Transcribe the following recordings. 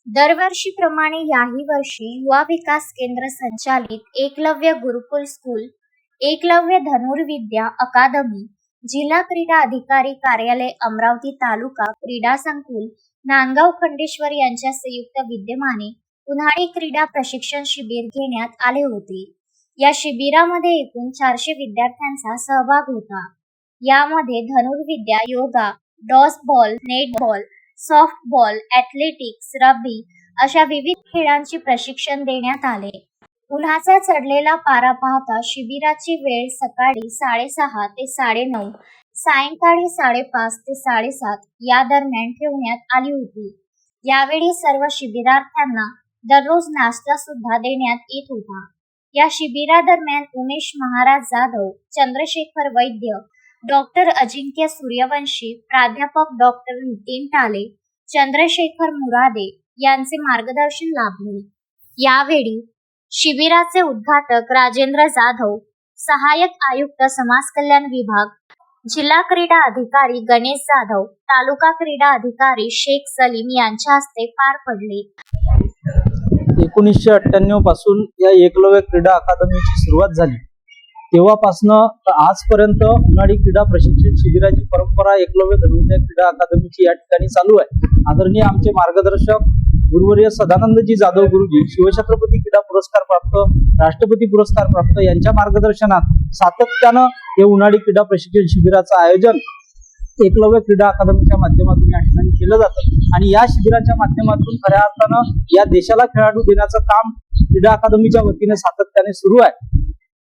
दरवर्षीप्रमाणे याही वर्षी युवा विकास केंद्र संचालित एकलव्य गुरुकुल स्कूल, एकलव्य धनुर्विद्या अकादमी, जिल्हा क्रीडा अधिकारी कार्यालय अमरावती तालुका क्रीडा संकुल नांदगाव खंडेश्वर यांच्या संयुक्त विद्यमाने उन्हाळी क्रीडा प्रशिक्षण शिबिर घेण्यात आले होते। या शिबिरामध्ये एकूण 400 विद्यार्थ्यांचा सहभाग होता। यामध्ये धनुर्विद्या, योगा, डॉसबॉल, नेटबॉल, सॉफ्टबॉल, ॲथलेटिक्स, रग्बी अशा विविध खेळांचे प्रशिक्षण देण्यात आले। उन्हाचा चढलेला पारा पाहता शिबिराची वेळ सकाळी 6:30 ते 9:30, सायंकाळी 5:30 ते 7:30 या दरम्यान ठेवण्यात आली होती। यावेळी सर्व शिबिरार्थ्यांना दररोज नाश्ता सुद्धा देण्यात येत होता। या शिबिरादरम्यान उमेश महाराज जाधव, चंद्रशेखर वैद्य, डॉक्टर अजिंक्य सूर्यवंशी, प्राध्यापक डॉक्टर नितीन टाले, चंद्रशेखर मुरादे यांचे मार्गदर्शन लाभले। यावेळी शिबिराचे उद्घाटक राजेंद्र जाधव, सहाय्यक आयुक्त समाज कल्याण विभाग, जिल्हा क्रीडा अधिकारी गणेश जाधव, तालुका क्रीडा अधिकारी शेख सलीम यांच्या हस्ते पार पडले। 1998 पासून या एकलव्य क्रीडा अकादमीची सुरुवात झाली। तेव्हापासून आजपर्यंत उन्हाळी क्रीडा प्रशिक्षण शिबिराची परंपरा एकलव्य धनुर्विद्या क्रीडा अकादमीची या ठिकाणी चालू आहे। आदरणीय आमचे मार्गदर्शक गुरुवर्य सदानंदजी जाधव गुरुजी, शिवछत्रपती क्रीडा पुरस्कार प्राप्त, राष्ट्रपती पुरस्कार प्राप्त यांच्या मार्गदर्शनात सातत्यानं हे उन्हाळी क्रीडा प्रशिक्षण शिबिराचं आयोजन एकलव्य क्रीडा अकादमीच्या माध्यमातून या ठिकाणी केलं जातं आणि या शिबिराच्या माध्यमातून खऱ्या अर्थानं या देशाला खेळाडू देण्याचं काम क्रीडा अकादमीच्या वतीने सातत्याने सुरू आहे।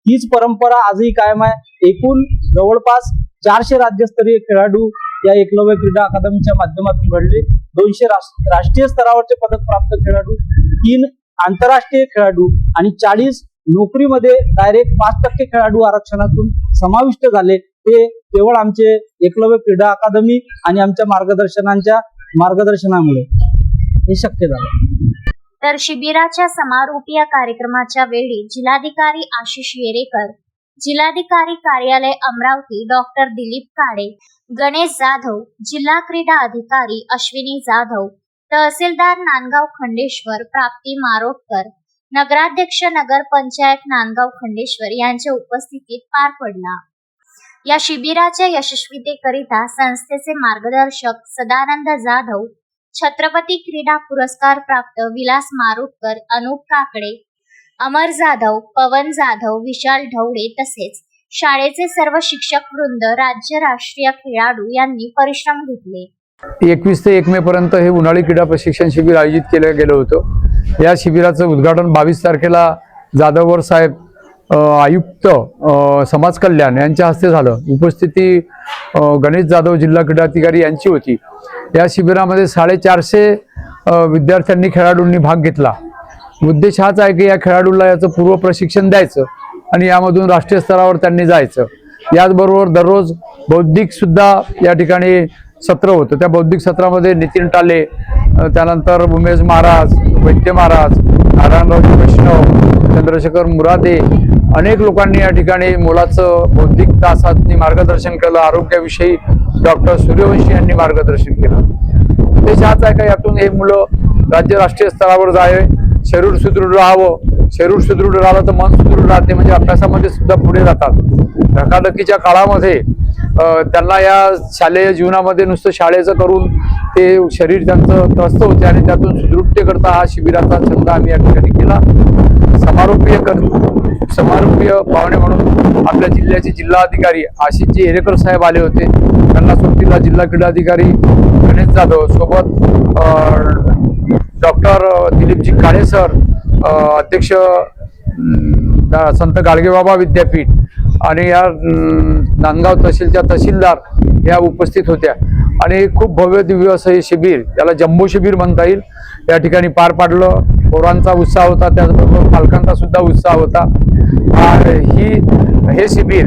हीच परंपरा आजही कायम आहे। एकूण जवळपास 400 राज्यस्तरीय खेळाडू या एकलव्य क्रीडा अकादमीच्या माध्यमातून घडले। 200 राष्ट्रीय स्तरावरचे पदक प्राप्त खेळाडू, 3 आंतरराष्ट्रीय खेळाडू आणि 40 नोकरीमध्ये डायरेक्ट 5% खेळाडू आरक्षणातून समाविष्ट झाले। ते केवळ आमचे एकलव्य क्रीडा अकादमी आणि आमच्या मार्गदर्शनामुळे हे शक्य झालं। तर शिबिराच्या समारोपीय कार्यक्रमाच्या वेळी जिल्हाधिकारी आशिष येरेकर, जिल्हाधिकारी कार्यालय अमरावती डॉक्टर दिलीप काळे, गणेश जाधव, जिल्हा क्रीडा अधिकारी अश्विनी जाधव, तहसीलदार नांदगाव खंडेश्वर प्राप्ती मारोटकर, नगराध्यक्ष नगर पंचायत नांदगाव खंडेश्वर यांच्या उपस्थितीत पार पडला। या शिबिराच्या यशस्वीतेकरिता संस्थेचे मार्गदर्शक सदानंद जाधव, छत्रपती क्रीडा पुरस्कार प्राप्त विलास मारोटकर, अनूप काकडे, अमर जाधव, पवन जाधव, विशाल ढवळे तसेच शाळेचे सर्व शिक्षक वृंद, राज्य राष्ट्रीय खेळाडू यांनी परिश्रम घेतले। 21 ते 1 मे पर्यंत हे उन्हाळी क्रीडा प्रशिक्षण शिबिर आयोजित केलं गेलं होतं। या शिबिराचं उद्घाटन 22 तारखेला जाधववर साहेब, आयुक्त समाज कल्याण यांच्या हस्ते झालं। उपस्थिती गणेश जाधव, जिल्हा क्रीडा अधिकारी यांची होती। या शिबिरामध्ये 450 विद्यार्थ्यांनी, खेळाडूंनी भाग घेतला। उद्देश हाच आहे की या खेळाडूला याचं पूर्व प्रशिक्षण द्यायचं आणि यामधून राष्ट्रीय स्तरावर त्यांनी जायचं। याचबरोबर दररोज बौद्धिक सुद्धा या ठिकाणी सत्र होतं। त्या बौद्धिक सत्रामध्ये नितीन टाले, त्यानंतर उमेश महाराज, वैद्य महाराज, नारायणराव वैष्णव, चंद्रशेखर मुरादे अनेक लोकांनी या ठिकाणी मुलाचं बौद्धिक तासांनी मार्गदर्शन केलं। आरोग्याविषयी डॉक्टर सूर्यवंशी यांनी मार्गदर्शन केलं। उद्देश हाच आहे का यातून हे मुलं राज्य राष्ट्रीय स्तरावर जावे, शरीर सुदृढ राहावं। शरीर सुदृढ राहिलं तर मन सुदृढ राहते, म्हणजे अभ्यासामध्ये सुद्धा पुढे जातात। धकाधकीच्या काळामध्ये त्यांना या शालेय जीवनामध्ये नुसतं शाळेचं करून ते शरीर त्यांचं त्रस्त होते आणि त्यातून सुदृढतेकरता हा शिबिराचा छंद आम्ही या ठिकाणी केला। समारोपीय पाहुणे म्हणून आपल्या जिल्ह्याचे जिल्हाधिकारी आशिषजी येरेकर साहेब आले होते। त्यांना सोबतीला जिल्हा क्रीडा अधिकारी गणेश जाधव, सोबत डॉक्टर दिलीपजी काळे सर, अध्यक्ष संत गाडगेबाबा विद्यापीठ आणि या नांदगाव तहसीलच्या तहसीलदार या उपस्थित होत्या आणि खूप भव्य दिव्य असं हे शिबिर, त्याला जम्बो शिबिर म्हणता येईल, या ठिकाणी पार पाडलं। पोरांचा उत्साह होता, त्याचबरोबर पालकांचा सुद्धा उत्साह होता। हे शिबिर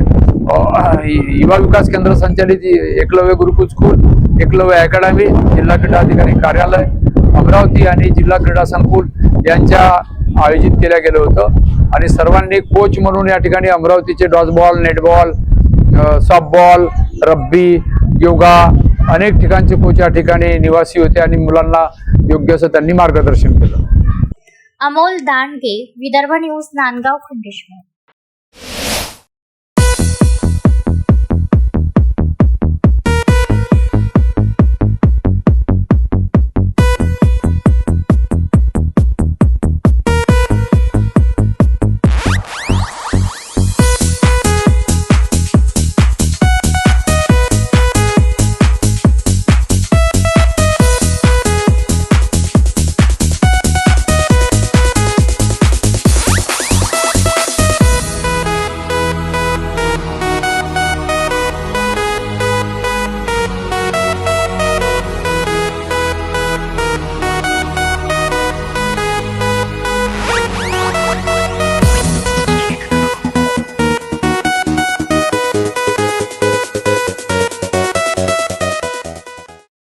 युवा विकास केंद्र संचालित एकलव्य गुरुकुल स्कूल, एकलव्य अकॅडमी, जिल्हा क्रीडा अधिकारी कार्यालय अमरावती आणि जिल्हा क्रीडा संकुल यांच्या आयोजित केलं गेलं होतं आणि सर्वांनी कोच म्हणून या ठिकाणी अमरावतीचे डॉसबॉल, नेटबॉल, सॉफ्टबॉल, रग्बी, योगा अनेक ठिकाणचे कोच या ठिकाणी निवासी होते आणि मुलांना योग्य असं त्यांनी मार्गदर्शन केलं. अमोल दांडगे, विदर्भ न्यूज, नांदगाव, खंडेश्वर.